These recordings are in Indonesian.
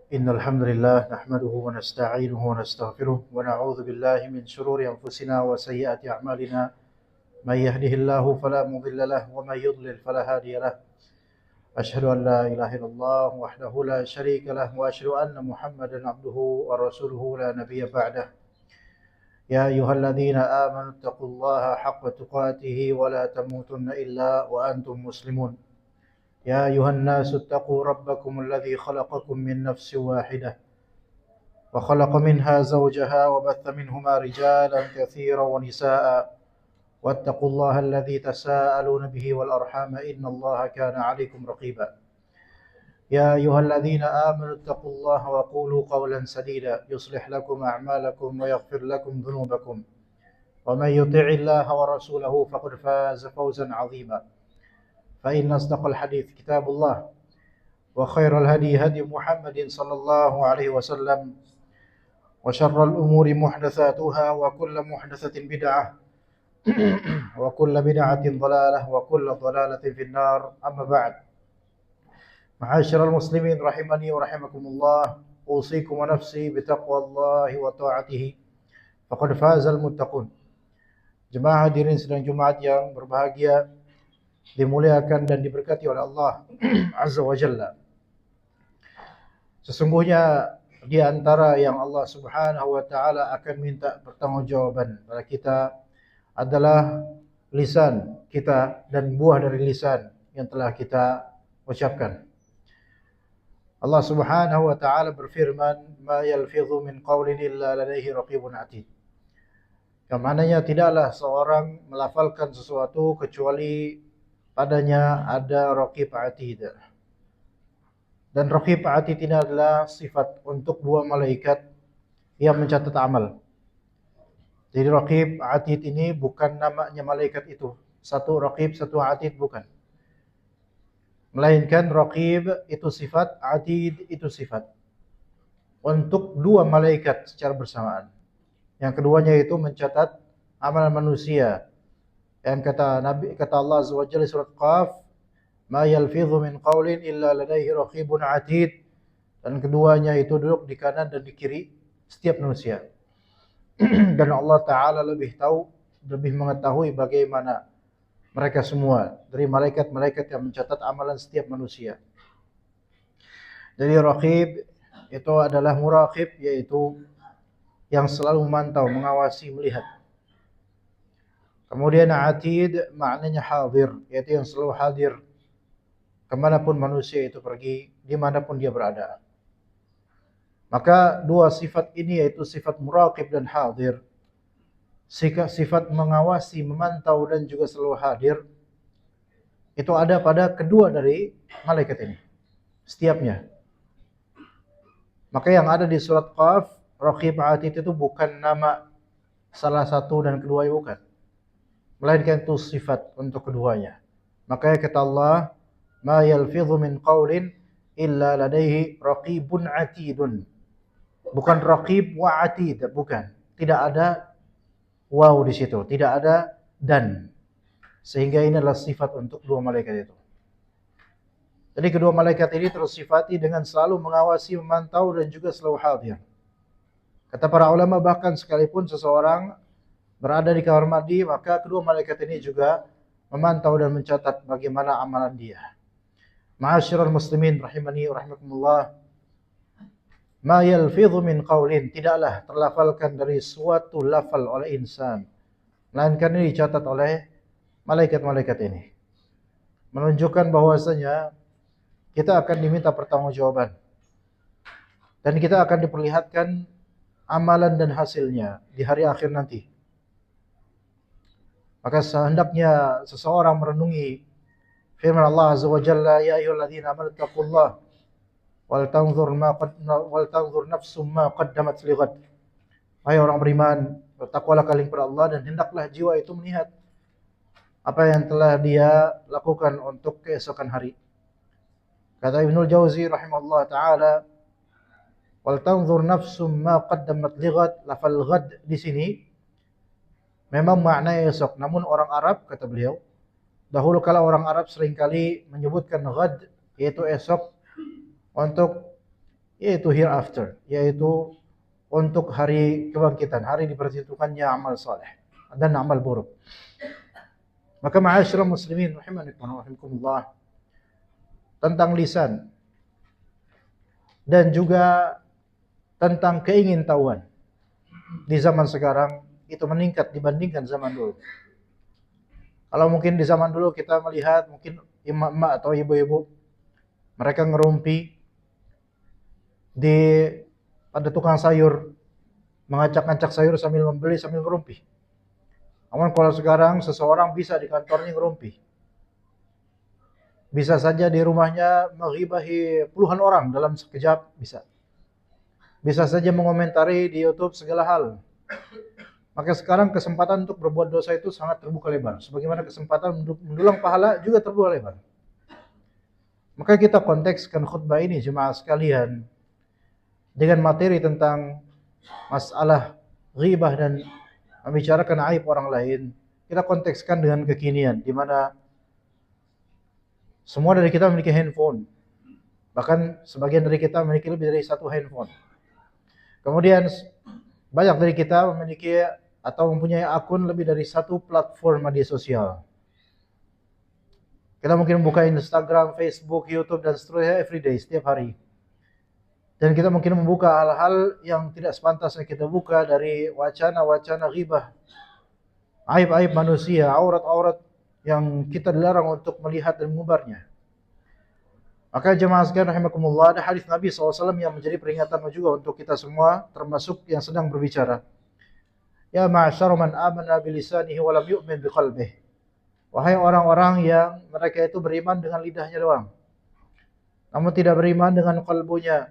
إن الحمد لله نحمده ونستعينه ونستغفره ونعوذ بالله من شرور أنفسنا وسيئات أعمالنا من يهده الله فلا مضل له ومن يضلل فلا هادي له أشهد أن لا إله إلا الله وحده لا شريك له وأشهد أن محمدا عبده ورسوله لا نبي بعده يا أيها الذين آمنوا اتقوا الله حق تقاته ولا تموتن إلا وأنتم مسلمون يا أيها الناس اتقوا ربكم الذي خلقكم من نفس واحدة وخلق منها زوجها وبث منهما رجالا كثيرا ونساء واتقوا الله الذي تساءلون به والأرحام إن الله كان عليكم رقيبا يا أيها الذين آمنوا اتقوا الله وقولوا قولا سديدا يصلح لكم أعمالكم ويغفر لكم ذنوبكم ومن يطع الله ورسوله فقد فاز فوزا عظيما فإن أصدق الحديث كتاب الله وخير الهدي هدي محمد صلى الله عليه وسلم وشر الأمور محدثاتها وكل محدثة بدعة وكل بدعة ضلالة وكل ضلالة في النار أما بعد معاشر المسلمين رحمني ورحمكم الله أوصيكم ونفسي بتقوى الله وطاعته فقد فاز المتقون. Jemaah hadirin sidang Jumat yang berbahagia, dimuliakan dan diberkati oleh Allah Azza wa Jalla. Sesungguhnya di antara yang Allah Subhanahu wa taala akan minta pertanggungjawaban pada kita adalah lisan kita dan buah dari lisan yang telah kita ucapkan. Allah Subhanahu wa taala berfirman, "Ma yalfidhu min qawlin illa ladaihi raqibun atid." Yang mananya tidaklah seorang melafalkan sesuatu kecuali padanya ada raqib atid. Dan raqib atid ini adalah sifat untuk dua malaikat yang mencatat amal. Jadi raqib atid ini bukan namanya malaikat itu. Satu raqib, satu atid bukan. Melainkan raqib itu sifat, atid itu sifat. Untuk dua malaikat secara bersamaan. Yang keduanya itu mencatat amalan manusia. Yang kata Allah Azza wa Jalla surat Qaf, "Ma yalfidhu min qawlin illa ladaihi raqibun atid." Dan keduanya itu duduk di kanan dan di kiri setiap manusia. Dan Allah Ta'ala lebih tahu, lebih mengetahui bagaimana mereka semua dari malaikat-malaikat yang mencatat amalan setiap manusia. Jadi raqib itu adalah muraqib, yaitu yang selalu memantau, mengawasi, melihat. Kemudian atid maknanya hadir, yaitu yang selalu hadir kemanapun manusia itu pergi, dimanapun dia berada. Maka dua sifat ini, yaitu sifat muraqib dan hadir, sifat mengawasi, memantau dan juga selalu hadir, itu ada pada kedua dari malaikat ini, setiapnya. Maka yang ada di surat Qaf, raqib atid itu bukan nama salah satu dan keduanya, bukan, melainkan itu sifat untuk keduanya. Makanya kata Allah, "Ma yalfidhu min qawlin illa ladaihi raqibun atidun." Bukan raqib wa atid, bukan. Tidak ada waw di situ, tidak ada dan. Sehingga ini adalah sifat untuk dua malaikat itu. Jadi kedua malaikat ini tersifati dengan selalu mengawasi, memantau dan juga selalu hadir. Kata para ulama, bahkan sekalipun seseorang berada di kamar mandi, maka kedua malaikat ini juga memantau dan mencatat bagaimana amalan dia. Ma'asyiral muslimin rahimani wa rahimakumullah, ma yalfidhu min qawlin, tidaklah terlafalkan dari suatu lafal oleh insan, melainkan ini dicatat oleh malaikat-malaikat ini. Menunjukkan bahwasanya kita akan diminta pertanggungjawaban. Dan kita akan diperlihatkan amalan dan hasilnya di hari akhir nanti. Maka sehendaknya seseorang merenungi firman Allah Azza wa Jalla, "Ya ayyuhalladzina amanu taqullaha wal tanzur nafsum ma qaddamat lighad." Hai orang beriman, bertakwalah kalian kepada Allah dan hendaklah jiwa itu melihat apa yang telah dia lakukan untuk keesokan hari. Kata Ibnul Jauzi rahimahullah taala, "Wal tanzur nafsum ma qaddamat lighad." Lafal ghad di sini memang maknanya esok, namun orang Arab, kata beliau, dahulu kala orang Arab seringkali menyebutkan ghad, yaitu esok, untuk yaitu hereafter, yaitu untuk hari kebangkitan, hari diperhitungkannya amal saleh dan amal buruk. Maka ma'asyiral muslimin rahimani wa rahimakumullah, tentang lisan dan juga tentang keingintahuan di zaman sekarang itu meningkat dibandingkan zaman dulu. Kalau mungkin di zaman dulu kita melihat mungkin emak-emak atau ibu-ibu mereka ngerumpi di pada tukang sayur, mengacak-acak sayur sambil membeli sambil ngerumpi. Namun kalau sekarang seseorang bisa di kantornya ngerumpi, bisa saja di rumahnya menghibahi puluhan orang dalam sekejap bisa. Bisa saja mengomentari di YouTube segala hal. Maka sekarang kesempatan untuk berbuat dosa itu sangat terbuka lebar. Sebagaimana kesempatan untuk mendulang pahala juga terbuka lebar. Maka kita kontekskan khutbah ini jemaah sekalian dengan materi tentang masalah ghibah dan membicarakan aib orang lain. Kita kontekskan dengan kekinian, di mana semua dari kita memiliki handphone. Bahkan sebagian dari kita memiliki lebih dari satu handphone. Kemudian banyak dari kita memiliki atau mempunyai akun lebih dari satu platform media sosial. Kita mungkin buka Instagram, Facebook, YouTube, dan seterusnya everyday, setiap hari. Dan kita mungkin membuka hal-hal yang tidak sepantasnya kita buka, dari wacana-wacana ghibah, aib-aib manusia, aurat-aurat yang kita dilarang untuk melihat dan mengubarnya. Maka jemaah sekalian rahimakumullah, ada hadis Nabi SAW yang menjadi peringatan juga untuk kita semua, termasuk yang sedang berbicara. Ya ma'asyara man amana bilisanihi wa lam yu'min biqalbih. Wahai orang-orang yang mereka itu beriman dengan lidahnya doang, namun tidak beriman dengan kalbunya.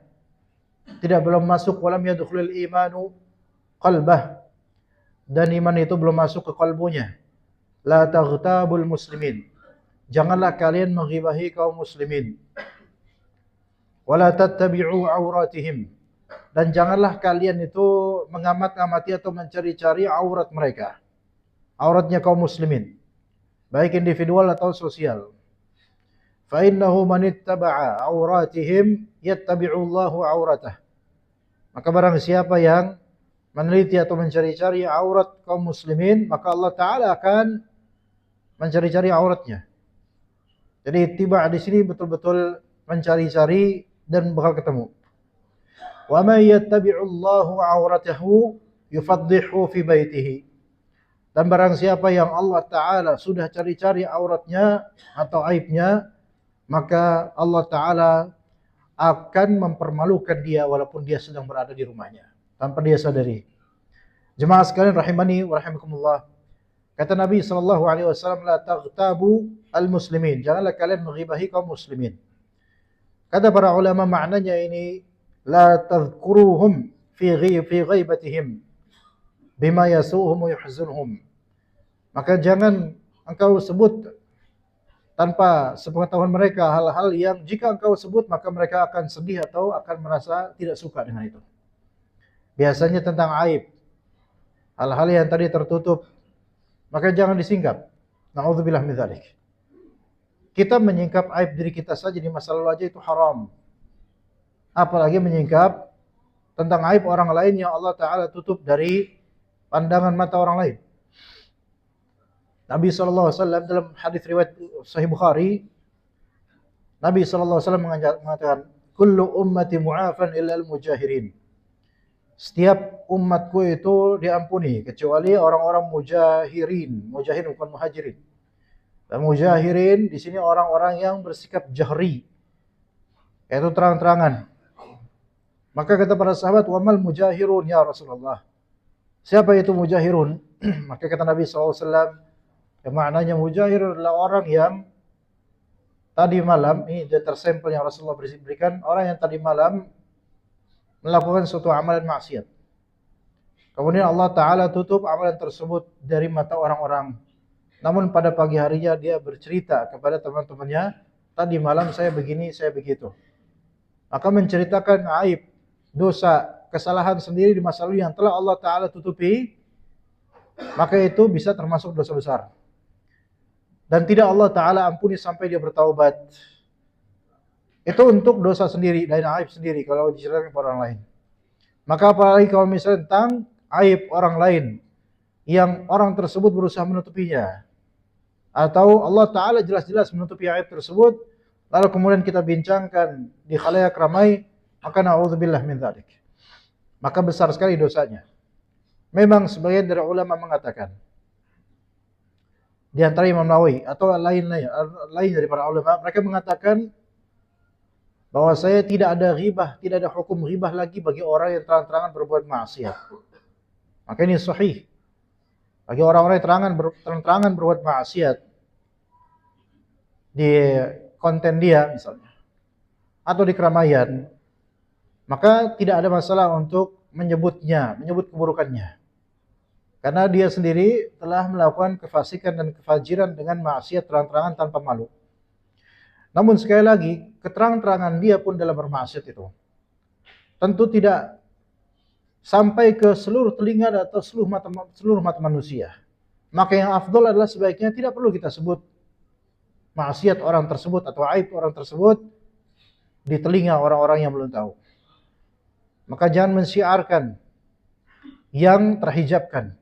Tidak belum masuk walam yadkhulul imanu qalbah, dan iman itu belum masuk ke kalbunya. La taghtabul muslimin. Janganlah kalian menghibahi kaum muslimin. Wala tattabi'u auratihim. Dan janganlah kalian itu mengamat-amati atau mencari-cari aurat mereka. Auratnya kaum muslimin, baik individual atau sosial. Fa innahu man ittaba'a auratihim yattabi'u Allahu auratah. Maka barang siapa yang meneliti atau mencari-cari aurat kaum muslimin, maka Allah Ta'ala akan mencari-cari auratnya. Jadi ittiba' di sini betul-betul mencari-cari dan bakal ketemu. Wa may yattabi'u Allahu auratahu yufaddihu fi baitihi. Dan barang siapa yang Allah Ta'ala sudah cari-cari auratnya atau aibnya, maka Allah Ta'ala akan mempermalukan dia walaupun dia sedang berada di rumahnya, tanpa dia sadari. Jemaah sekalian rahimani wa rahimakumullah. Kata Nabi SAW, la taghtabu al-muslimin. Janganlah kalian menghibahi kaum muslimin. Kata para ulama maknanya ini, la tadhkuruhum fi ghaibatihim bima yasu'uhum wa yuhzunhum. Maka jangan engkau sebut tanpa sepengetahuan mereka hal-hal yang jika engkau sebut maka mereka akan sedih atau akan merasa tidak suka dengan itu. Biasanya tentang aib, hal-hal yang tadi tertutup, maka jangan disingkap. Na'udzubillah min dzalik. Kita menyingkap aib diri kita saja di masa lalu aja itu haram. Apalagi menyingkap tentang aib orang lain yang Allah Ta'ala tutup dari pandangan mata orang lain. Nabi SAW dalam hadis riwayat Sahih Bukhari, Nabi SAW mengatakan, kullu ummati mu'afan illa al-mujahirin. Setiap umatku itu diampuni kecuali orang-orang mujahirin. Mujahirin bukan muhajirin. Dan mujahirin di sini orang-orang yang bersikap jahri, yaitu terang-terangan. Maka kata para sahabat, wamal mujahirun ya Rasulullah. Siapa itu mujahirun? Maka kata Nabi SAW, yang maknanya mujahir adalah orang yang tadi malam, ini data sampel yang Rasulullah berikan, orang yang tadi malam melakukan suatu amalan maksiat. Kemudian Allah Ta'ala tutup amalan tersebut dari mata orang-orang. Namun pada pagi harinya dia bercerita kepada teman-temannya, tadi malam saya begini, saya begitu. Maka menceritakan aib, dosa, kesalahan sendiri di masa lalu yang telah Allah Ta'ala tutupi, maka itu bisa termasuk dosa besar. Dan tidak Allah Ta'ala ampuni sampai dia bertaubat. Itu untuk dosa sendiri dan aib sendiri kalau diceritakan kepada orang lain. Maka apalagi kalau misalnya tentang aib orang lain yang orang tersebut berusaha menutupinya, atau Allah Ta'ala jelas-jelas menutupi aib tersebut, lalu kemudian kita bincangkan di khalayak ramai, maka na'udzubillah min dzalik. Maka besar sekali dosanya. Memang sebagian dari ulama mengatakan, di antara Imam Nawawi atau lain dari para ulama, mereka mengatakan bahwa saya tidak ada ghibah, tidak ada hukum ghibah lagi bagi orang yang terang-terangan berbuat maksiat. Maka ini sahih. Bagi orang-orang yang terang-terangan berbuat maksiat di konten dia misalnya, atau di keramaian, maka tidak ada masalah untuk menyebut keburukannya. Karena dia sendiri telah melakukan kefasikan dan kefajiran dengan maksiat terang-terangan tanpa malu. Namun sekali lagi, keterang-terangan dia pun dalam bermaksiat itu tentu tidak sampai ke seluruh telinga atau seluruh mata manusia. Maka yang afdol adalah sebaiknya tidak perlu kita sebut maksiat orang tersebut atau aib orang tersebut di telinga orang-orang yang belum tahu. Maka jangan mensiarkan yang terhijabkan.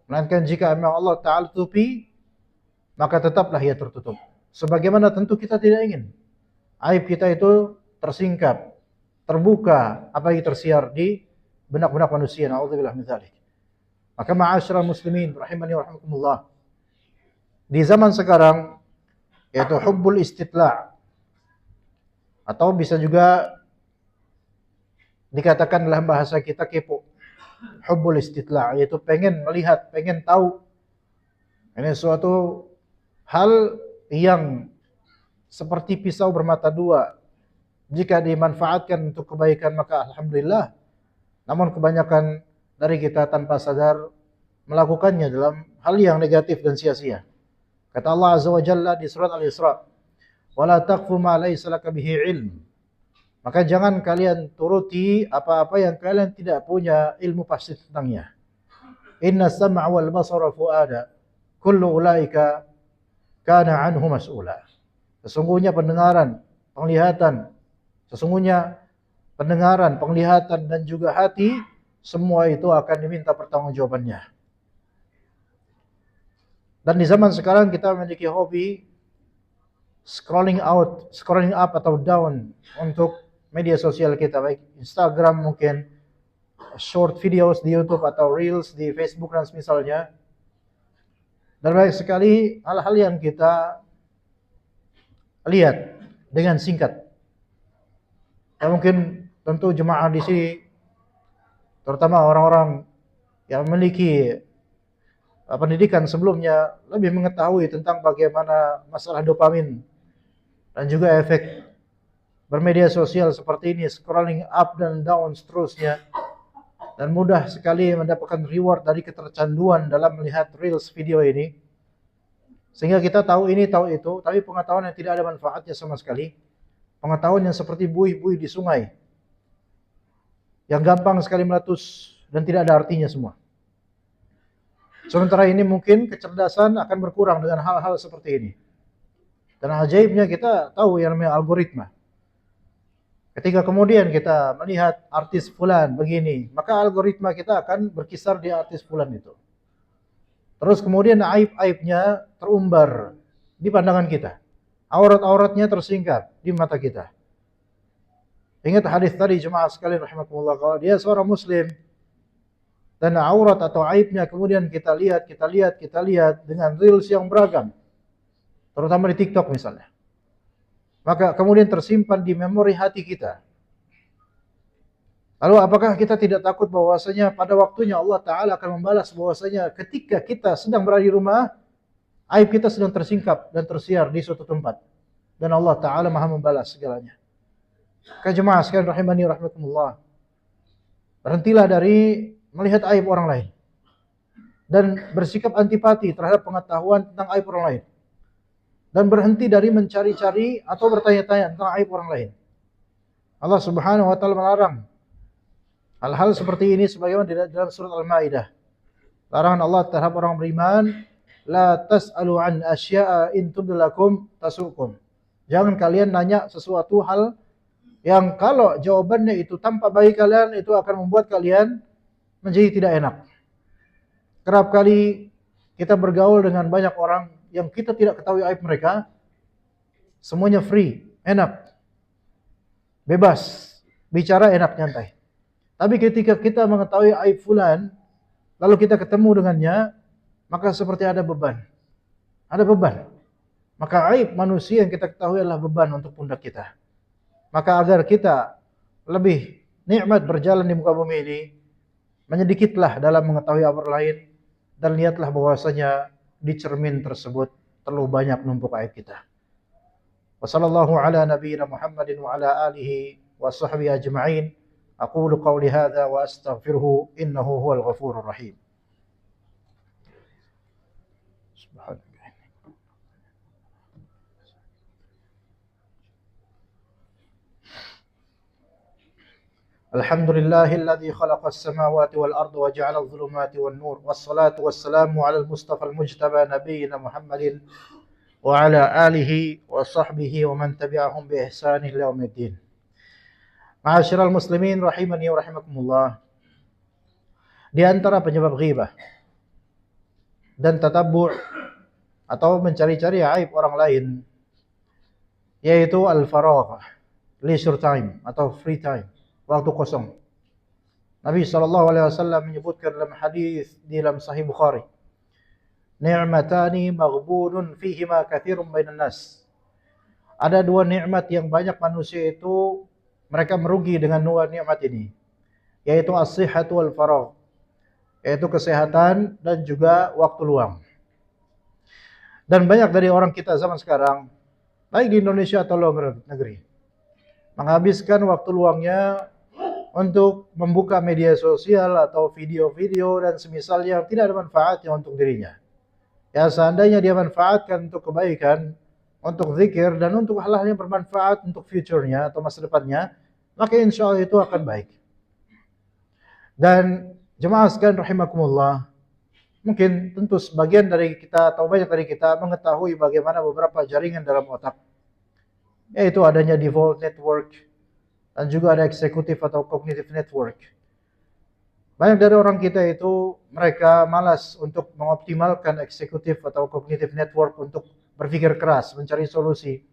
Melainkan jika memang Allah Ta'ala tutupi, maka tetaplah ia tertutup. Sebagaimana tentu kita tidak ingin aib kita itu tersingkap, terbuka, apalagi tersiar di benak-benak manusia. Na'udzubillah min dzalik. Maka ma'asyiral muslimin rahimani wa rahimakumullah. Di zaman sekarang yaitu hubbul istitla' atau bisa juga dikatakan dalam bahasa kita kepo. Hubbul istitla' yaitu pengen melihat, pengen tahu. Ini suatu hal yang seperti pisau bermata dua. Jika dimanfaatkan untuk kebaikan maka alhamdulillah. Namun kebanyakan dari kita tanpa sadar melakukannya dalam hal yang negatif dan sia-sia. Kata Allah Azza wa Jalla di surat Al-Isra, "Wala taqfu ma laysa laka bihi ilm." Maka jangan kalian turuti apa-apa yang kalian tidak punya ilmu pasti tentangnya. Inna sam'a wal basara fuada, kullu ulaika kana anhu mas'ula. Sesungguhnya pendengaran, penglihatan dan juga hati, semua itu akan diminta pertanggungjawabannya. Dan di zaman sekarang kita memiliki hobi scrolling up atau down untuk media sosial kita, baik Instagram mungkin, short videos di YouTube atau Reels di Facebook dan semisalnya. Dan banyak sekali hal-hal yang kita lihat dengan singkat. Ya mungkin tentu jemaah di sini, terutama orang-orang yang memiliki pendidikan sebelumnya, lebih mengetahui tentang bagaimana masalah dopamin dan juga efek bermedia sosial seperti ini, scrolling up dan down seterusnya. Dan mudah sekali mendapatkan reward dari ketercanduan dalam melihat reels video ini. Sehingga kita tahu ini, tahu itu, tapi pengetahuan yang tidak ada manfaatnya sama sekali. Pengetahuan yang seperti buih-buih di sungai, yang gampang sekali meletus dan tidak ada artinya semua. Sementara ini mungkin kecerdasan akan berkurang dengan hal-hal seperti ini. Dan ajaibnya kita tahu yang namanya algoritma. Ketika kemudian kita melihat artis fulan begini, maka algoritma kita akan berkisar di artis fulan itu. Terus kemudian aib-aibnya terumbar di pandangan kita. Aurat-auratnya tersingkap di mata kita. Ingat hadis tadi jemaah sekalian rahimakumullah, kalau dia seorang muslim dan aurat atau aibnya kemudian kita lihat dengan reels yang beragam, terutama di TikTok misalnya. Maka kemudian tersimpan di memori hati kita. Lalu apakah kita tidak takut bahwasanya pada waktunya Allah Ta'ala akan membalas bahwasanya ketika kita sedang berada di rumah, aib kita sedang tersingkap dan tersiar di suatu tempat. Dan Allah Ta'ala maha membalas segalanya. Jemaah sekalian rahimani rahimakumullah, berhentilah dari melihat aib orang lain. Dan bersikap antipati terhadap pengetahuan tentang aib orang lain. Dan berhenti dari mencari-cari atau bertanya-tanya tentang aib orang lain. Allah Subhanahu wa Ta'ala melarang hal-hal seperti ini sebagaimana di dalam surat Al-Maidah. Larangan Allah terhadap orang beriman, la tas'alu an asya'a in tublakum tasukum. Jangan kalian nanya sesuatu hal yang kalau jawabannya itu tampak bagi kalian, itu akan membuat kalian menjadi tidak enak. Kerap kali kita bergaul dengan banyak orang yang kita tidak ketahui aib mereka, semuanya free, enak, bebas, bicara enak, nyantai. Tapi ketika kita mengetahui aib fulan, lalu kita ketemu dengannya, maka seperti ada beban. Ada beban. Maka aib manusia yang kita ketahui adalah beban untuk pundak kita. Maka agar kita lebih nikmat berjalan di muka bumi ini, menyedikitlah dalam mengetahui aib orang lain, dan lihatlah bahwasanya di cermin tersebut terlalu banyak numpuk aib kita. Wassallallahu ala nabiyyina Muhammadin wa ala alihi wa sahbihi ajma'in. Aqulu qawli hadza wa astaghfiruhu innahu huwal ghafurur rahim. Alhamdulillahilladzi khalaqas samawati wal arda wa ja'ala adh-dhulumati wan nur. Wassalatu wassalamu 'alal mustafa al-mujtaba nabiyyina Muhammadin wa 'ala alihi wa sahbihi wa man tabi'ahum bi ihsan ila yaumiddin. Ma'asyiral muslimin rahimani wa rahimakumullah. Di antara penyebab ghibah dan tatabbu' atau mencari-cari aib orang lain yaitu al-faragh, leisure time atau free time, waktu kosong. Nabi SAW menyebutkan dalam hadis di dalam Sahih Bukhari, ni'matani maghbunun fihima katsirun bainan nas. Ada dua nikmat yang banyak manusia itu mereka merugi dengan dua nikmat ini, yaitu as-sihhatu wal faragh, yaitu kesehatan dan juga waktu luang. Dan banyak dari orang kita zaman sekarang, baik di Indonesia atau luar negeri, menghabiskan waktu luangnya untuk membuka media sosial atau video-video dan semisalnya yang tidak ada manfaatnya untuk dirinya. Ya, seandainya dia manfaatkan untuk kebaikan, untuk zikir, dan untuk hal-hal yang bermanfaat untuk future-nya atau masa depannya, maka insya Allah itu akan baik. Dan jemaah sekalian rahimakumullah, mungkin tentu sebagian dari kita atau banyak dari kita mengetahui bagaimana beberapa jaringan dalam otak, yaitu adanya default network dan juga ada eksekutif atau cognitive network. Banyak dari orang kita itu mereka malas untuk mengoptimalkan eksekutif atau cognitive network untuk berpikir keras, mencari solusi.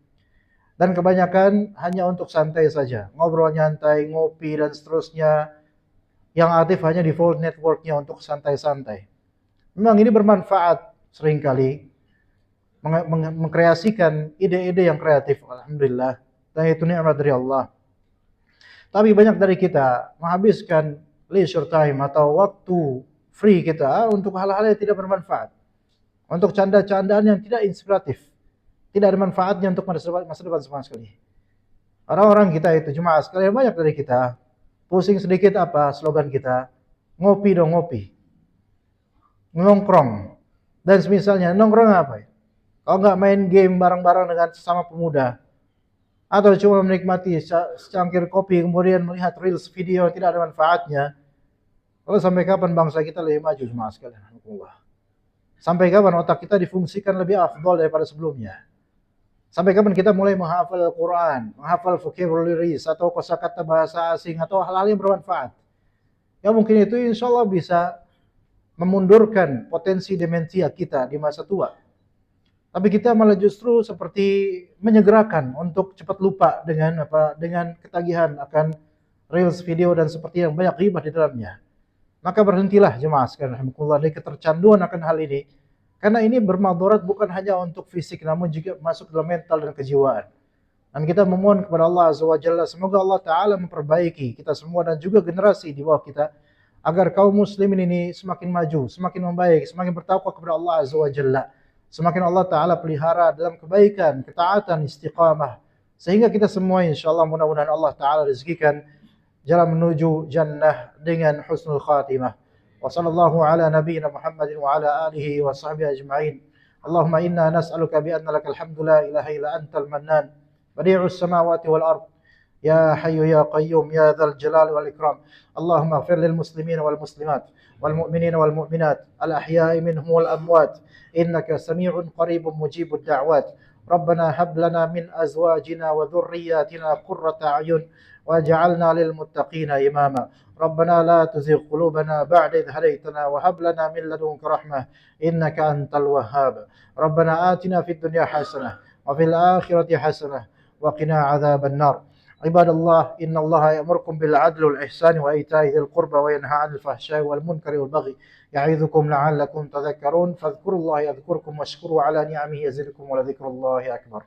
Dan kebanyakan hanya untuk santai saja, ngobrol nyantai, ngopi dan seterusnya. Yang aktif hanya default networknya untuk santai-santai. Memang ini bermanfaat seringkali mengkreasikan ide-ide yang kreatif, alhamdulillah, dan itu nikmat dari Allah. Tapi banyak dari kita menghabiskan leisure time atau waktu free kita untuk hal-hal yang tidak bermanfaat, untuk canda-candaan yang tidak inspiratif, tidak ada manfaatnya untuk masa depan sama sekali. Orang-orang kita itu jemaah sekalian, banyak dari kita pusing sedikit apa slogan kita, ngopi dong ngopi, nongkrong, dan semisalnya. Nongkrong apa ya? Kalau nggak main game bareng-bareng dengan sesama pemuda, atau cuma menikmati secangkir kopi kemudian melihat reels video yang tidak ada manfaatnya, lalu sampai kapan bangsa kita lebih maju jemaah sekalian? Sampai kapan otak kita difungsikan lebih afdal daripada sebelumnya? Sampai kapan kita mulai menghafal Al-Quran, menghafal vocabularies atau kosakata bahasa asing atau hal-hal yang bermanfaat? Ya mungkin itu insya Allah bisa memundurkan potensi demensia kita di masa tua. Tapi kita malah justru seperti menyegerakan untuk cepat lupa dengan ketagihan akan reels video dan seperti yang banyak ghibah di dalamnya. Maka berhentilah jemaah sekalian rahimakumullah dari ketercanduan akan hal ini. Karena ini bermadarat bukan hanya untuk fisik namun juga masuk dalam mental dan kejiwaan. Dan kita memohon kepada Allah Azza wa Jalla, semoga Allah Ta'ala memperbaiki kita semua dan juga generasi di bawah kita, agar kaum muslimin ini semakin maju, semakin membaik, semakin bertakwa kepada Allah Azza wa Jalla. Semakin Allah Ta'ala pelihara dalam kebaikan, ketaatan, istiqamah. Sehingga kita semua insyaAllah mudah-mudahan Allah Ta'ala rezekikan jalan menuju jannah dengan husnul khatimah. Wa sallallahu ala nabiyyina Muhammadin wa ala alihi wa sahbihi ajma'in. Allahumma inna nas'aluka bi'anna lakal hamdu la ilaha illa antal mannan. Badi'us samawati wal ard. Ya hayyu ya qayyum ya dzal jalali wal ikram. Allahumma ighfir lil muslimina wal muslimat wal mu'minina wal mu'minat al ahya'i minhum wal amwat. إنك سميع قريب مجيب الدعوات ربنا هب لنا من أزواجنا وذرياتنا قرة أعين واجعلنا للمتقين إماما. ربنا لا تزغ قلوبنا بعد إذ هديتنا وهب لنا من لدنك رحمة إنك أنت الوهاب. ربنا آتنا في الدنيا حسنة وفي الآخرة حسنة وقنا عذاب النار. عباد الله، إن الله يأمركم بالعدل والإحسان وإيتاء ذي القربى وينهى عن الفحشاء والمنكر والبغي يعظكم لعلكم تذكرون. فاذكروا الله يذكركم واشكروا على نعمه يزدكم ولذكر الله أكبر.